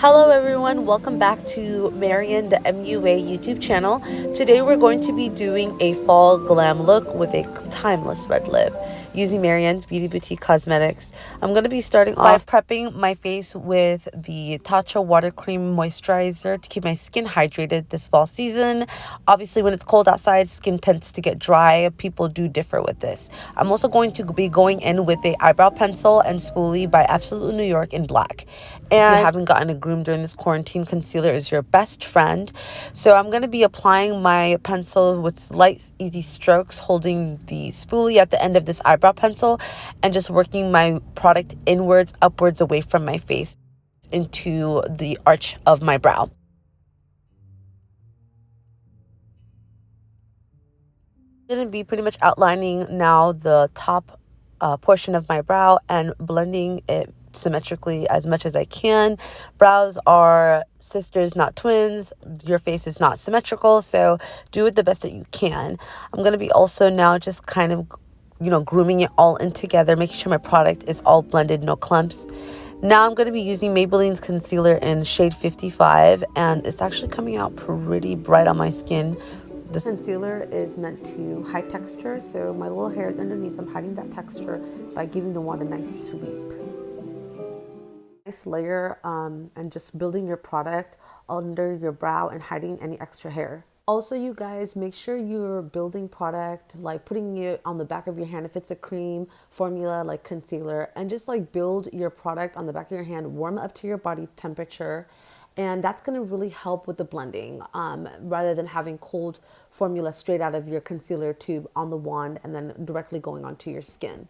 Hello everyone, welcome back to Marian, the MUA YouTube channel. Today we're going to be doing a fall glam look with a timeless red lip using Marian's Beauty Boutique Cosmetics. I'm going to be starting off by prepping my face with the Tatcha Water Cream Moisturizer to keep my skin hydrated this fall season. Obviously when it's cold outside, skin tends to get dry. People do differ with this. I'm also going to be going in with a eyebrow pencil and spoolie by Absolute New York in black. And if you haven't gotten a groom during this quarantine, concealer is your best friend. So I'm going to be applying my pencil with light, easy strokes, holding the spoolie at the end of this eyebrow pencil and just working my product inwards, upwards, away from my face into the arch of my brow. I'm going to be pretty much outlining now the top portion of my brow and blending it symmetrically as much as I can. Brows are sisters, not twins. Your face is not symmetrical, so do it the best that you can. I'm going to be also now just kind of, grooming it all in together, making sure my product is all blended, no clumps. Now I'm going to be using Maybelline's concealer in shade 55, and it's actually coming out pretty bright on my skin. This concealer is meant to hide texture, so my little hairs underneath, I'm hiding that texture by giving the wand a nice sweep. Nice layer and just building your product under your brow and hiding any extra hair. Also, you guys, make sure you're building product, like putting it on the back of your hand if it's a cream formula like concealer, and just like build your product on the back of your hand, warm up to your body temperature, and that's going to really help with the blending rather than having cold formula straight out of your concealer tube on the wand and then directly going onto your skin.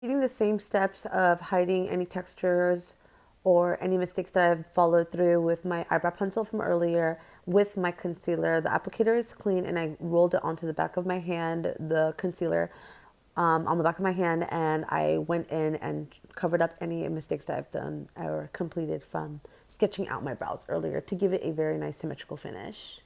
Repeating the same steps of hiding any textures or any mistakes that I've followed through with my eyebrow pencil from earlier with my concealer. The applicator is clean and I rolled it onto the back of my hand, the concealer on the back of my hand, and I went in and covered up any mistakes that I've done or completed from sketching out my brows earlier to give it a very nice symmetrical finish.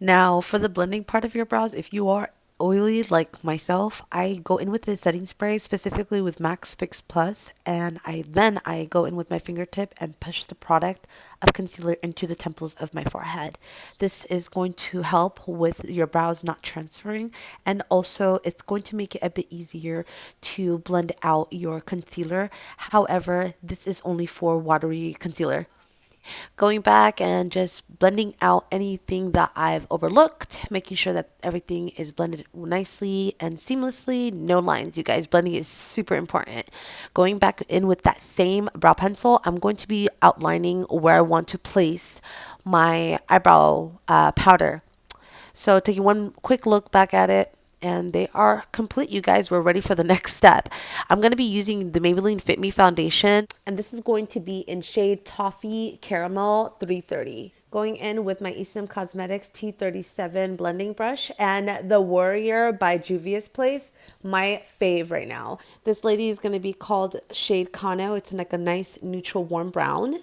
Now, for the blending part of your brows, if you are oily like myself, I go in with the setting spray, specifically with Max Fix Plus, and I go in with my fingertip and push the product of concealer into the temples of my forehead. This is going to help with your brows not transferring, and also it's going to make it a bit easier to blend out your concealer. However, this is only for watery concealer. Going back and just blending out anything that I've overlooked, making sure that everything is blended nicely and seamlessly. No lines, you guys. Blending is super important. Going back in with that same brow pencil, I'm going to be outlining where I want to place my eyebrow powder. So taking one quick look back at it, and they are complete, you guys. We're ready for the next step. I'm going to be using the Maybeline Fit Me Foundation, and this is going to be in shade Toffee Caramel 330. Going in with my Cosmetics T37 blending brush and the Warrior by Juvia's Place, my fave right now. This lady is going to be called shade Kano. It's like a nice neutral warm brown.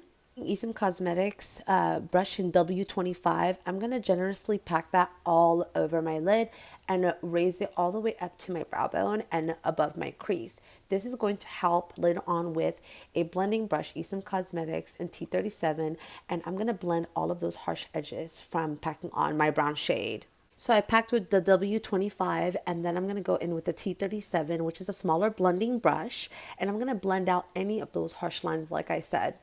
Cosmetics brush in W25. I'm going to generously pack that all over my lid and raise it all the way up to my brow bone and above my crease. This is going to help later on with a blending brush, Cosmetics in T37, and I'm going to blend all of those harsh edges from packing on my brown shade. So I packed with the W25, and then I'm going to go in with the T37, which is a smaller blending brush, and I'm going to blend out any of those harsh lines like I said.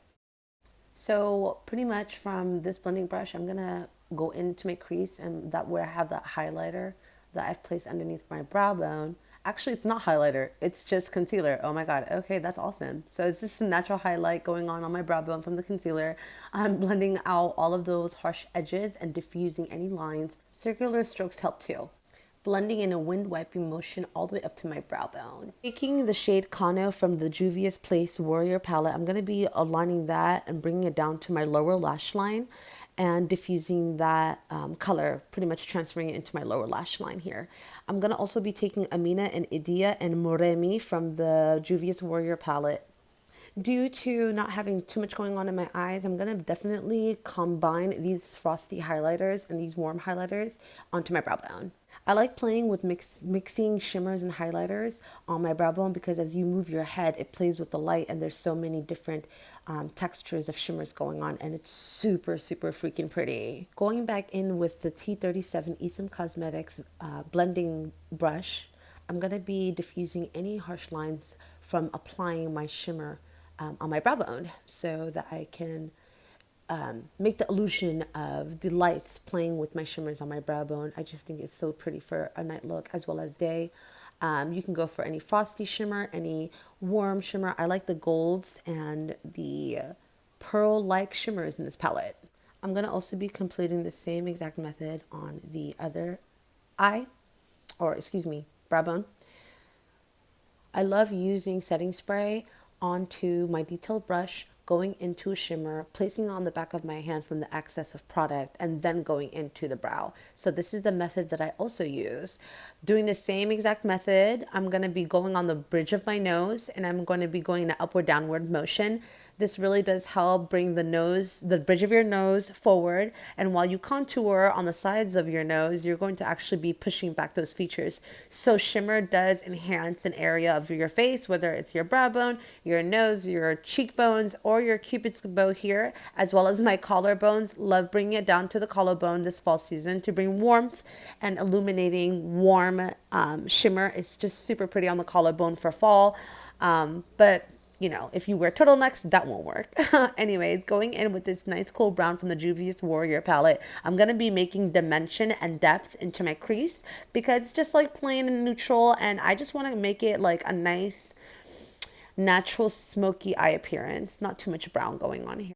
So pretty much from this blending brush, I'm going to go into my crease, and that where I have that highlighter that I've placed underneath my brow bone. Actually, it's not highlighter. It's just concealer. Oh my God. Okay, that's awesome. So it's just a natural highlight going on my brow bone from the concealer. I'm blending out all of those harsh edges and diffusing any lines. Circular strokes help too. Blending in a wind wiping motion all the way up to my brow bone. Taking the shade Kano from the Juvia's Place Warrior palette, I'm going to be aligning that and bringing it down to my lower lash line and diffusing that color, pretty much transferring it into my lower lash line here. I'm going to also be taking Amina and Idia and Moremi from the Juvia's Warrior palette. Due to not having too much going on in my eyes, I'm going to definitely combine these frosty highlighters and these warm highlighters onto my brow bone. I like playing with mixing shimmers and highlighters on my brow bone because as you move your head, it plays with the light and there's so many different textures of shimmers going on and it's super, super freaking pretty. Going back in with the T37 Esom Cosmetics blending brush, I'm going to be diffusing any harsh lines from applying my shimmer on my brow bone so that I can make the illusion of the lights playing with my shimmers on my brow bone. I just think it's so pretty for a night look as well as day. You can go for any frosty shimmer, any warm shimmer. I like the golds and the pearl-like shimmers in this palette. I'm going to also be completing the same exact method on the other eye, or excuse me, brow bone. I love using setting spray onto my detailed brush, going into a shimmer, placing it on the back of my hand from the excess of product, and then going into the brow. So this is the method that I also use. Doing the same exact method, I'm going to be going on the bridge of my nose, and I'm going to be going in an upward downward motion. This really does help bring the bridge of your nose forward. And while you contour on the sides of your nose, you're going to actually be pushing back those features. So shimmer does enhance an area of your face, whether it's your brow bone, your nose, your cheekbones, or your cupid's bow here, as well as my collarbones. Love bringing it down to the collarbone this fall season to bring warmth and illuminating warm shimmer. It's just super pretty on the collarbone for fall. But you know, if you wear turtlenecks, that won't work. Anyways, going in with this nice cool brown from the Juvia Warrior palette, I'm going to be making dimension and depth into my crease because it's just like plain and neutral, and I just want to make it like a nice, natural, smoky eye appearance. Not too much brown going on here.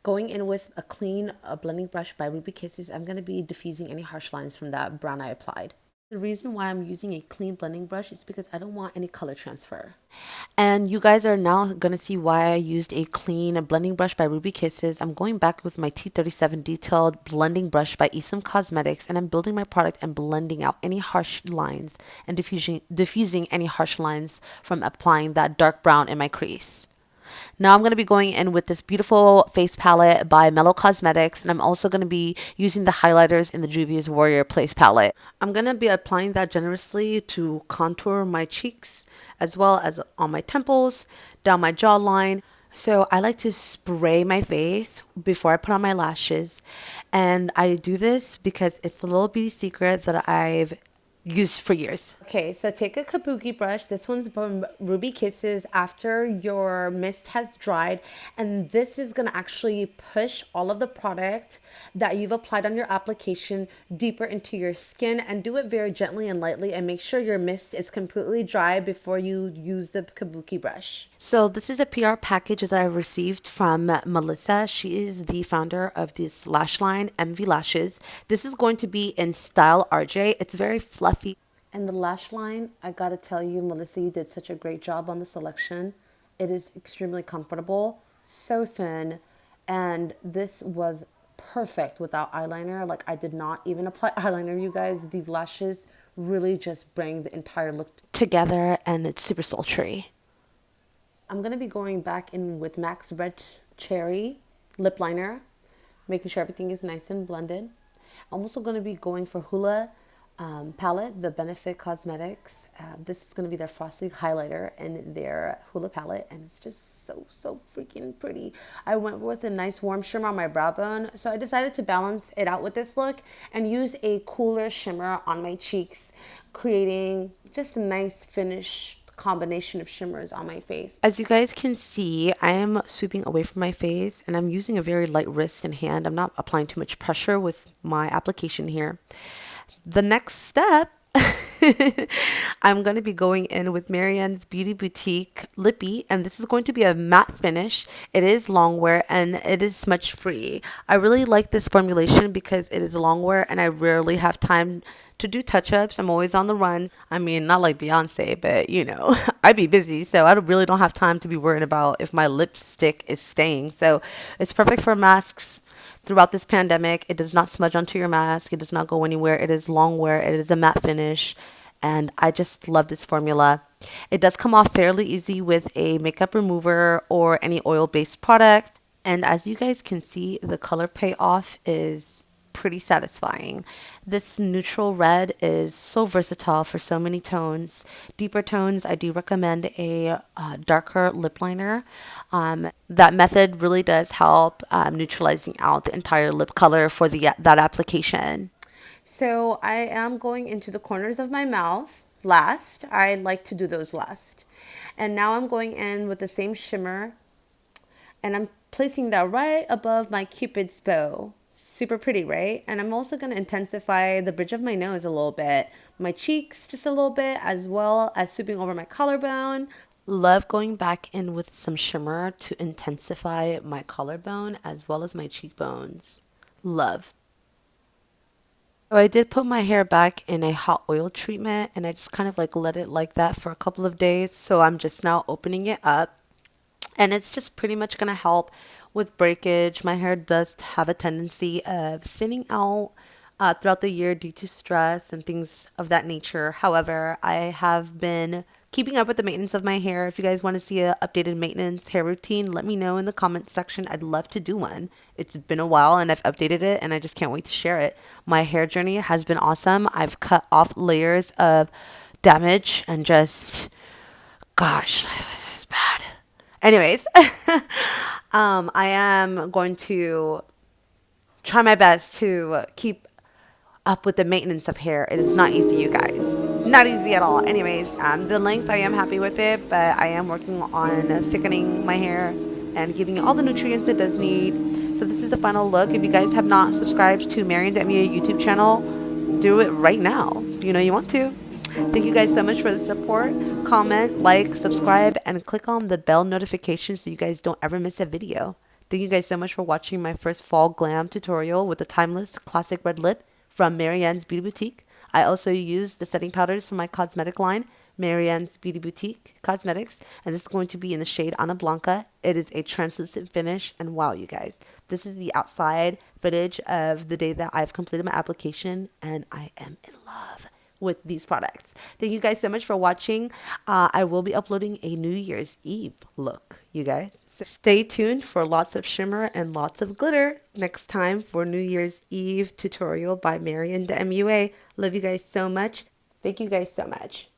Going in with a clean blending brush by Ruby Kisses, I'm going to be diffusing any harsh lines from that brown I applied. The reason why I'm using a clean blending brush is because I don't want any color transfer. And you guys are now going to see why I used a clean blending brush by Ruby Kisses. I'm going back with my T37 detailed blending brush by Esom Cosmetics, and I'm building my product and blending out any harsh lines and diffusing any harsh lines from applying that dark brown in my crease. Now I'm going to be going in with this beautiful face palette by Mellow Cosmetics, and I'm also going to be using the highlighters in the Juvia's Warrior Place palette. I'm going to be applying that generously to contour my cheeks as well as on my temples, down my jawline. So I like to spray my face before I put on my lashes, and I do this because it's a little beauty secret that I've used for years. Okay, so take a kabuki brush. This one's from Ruby Kisses after your mist has dried, and this is going to actually push all of the product that you've applied on your application deeper into your skin, and do it very gently and lightly, and make sure your mist is completely dry before you use the kabuki brush. So this is a PR package that I received from Melissa. She is the founder of this lash line, MVLlashes. This is going to be in Style RJ. It's very fluffy. And the lash line, I gotta tell you, Melissa, you did such a great job on the selection. It is extremely comfortable, so thin, and this was perfect without eyeliner. Like, I did not even apply eyeliner, you guys. These lashes really just bring the entire look together, and it's super sultry. I'm going to be going back in with MAC's Red Cherry lip liner, making sure everything is nice and blended. I'm also going to be going for Hoola palette, the Benefit Cosmetics. This is going to be their frosty highlighter in their Hoola palette, and it's just so freaking pretty. I went with a nice warm shimmer on my brow bone, so I decided to balance it out with this look and use a cooler shimmer on my cheeks, creating just a nice finish combination of shimmers on my face. As you guys can see, I am sweeping away from my face, and I'm using a very light wrist and hand. I'm not applying too much pressure with my application here. The next step, I'm going to be going in with Marian's Beauty Boutique Lippy, and this is going to be a matte finish. It is long wear and it is smudge free. I really like this formulation because it is long wear and I rarely have time to do touch-ups. I'm always on the run. I mean, not like Beyonce, but you know, I be busy, so I really don't have time to be worried about if my lipstick is staying. So it's perfect for masks throughout this pandemic. It does not smudge onto your mask. It does not go anywhere. It is long wear. It is a matte finish, and I just love this formula. It does come off fairly easy with a makeup remover or any oil-based product. And as you guys can see, the color payoff is pretty satisfying. This neutral red is so versatile for so many tones. Deeper tones, I do recommend a darker lip liner. That method really does help neutralizing out the entire lip color for that application. So I am going into the corners of my mouth last. I like to do those last. And now I'm going in with the same shimmer, and I'm placing that right above my Cupid's bow. Super pretty, right? And I'm also going to intensify the bridge of my nose a little bit, my cheeks just a little bit, as well as swooping over my collarbone. Love going back in with some shimmer to intensify my collarbone as well as my cheekbones. Love. So I did put my hair back in a hot oil treatment, and I just kind of like let it like that for a couple of days. So I'm just now opening it up, and it's just pretty much going to help with breakage. My hair does have a tendency of thinning out throughout the year due to stress and things of that nature. However, I have been keeping up with the maintenance of my hair. If you guys want to see an updated maintenance hair routine, let me know in the comments section. I'd love to do one. It's been a while and I've updated it, and I just can't wait to share it. My hair journey has been awesome. I've cut off layers of damage and just, gosh, this is bad. Anyways, I am going to try my best to keep up with the maintenance of hair. It is not easy, you guys. Not easy at all. Anyways, the length, I am happy with it, but I am working on thickening my hair and giving it all the nutrients it does need. So this is the final look. If you guys have not subscribed to Marian YouTube channel, do it right now. You know you want to. Thank you guys so much for the support. Comment, like, subscribe, and click on the bell notification so you guys don't ever miss a video. Thank you guys so much for watching my first fall glam tutorial with the timeless classic red lip from Marian's Beauty Boutique. I also use the setting powders from my cosmetic line, Marian's Beauty Boutique Cosmetics, and this is going to be in the shade Ana Blanca. It is a translucent finish, and wow, you guys, this is the outside footage of the day that I've completed my application, and I am in love with these products. Thank you guys so much for watching. I will be uploading a New Year's Eve look, you guys. So stay tuned for lots of shimmer and lots of glitter next time for New Year's Eve tutorial by Marian the MUA. Love you guys so much. Thank you guys so much.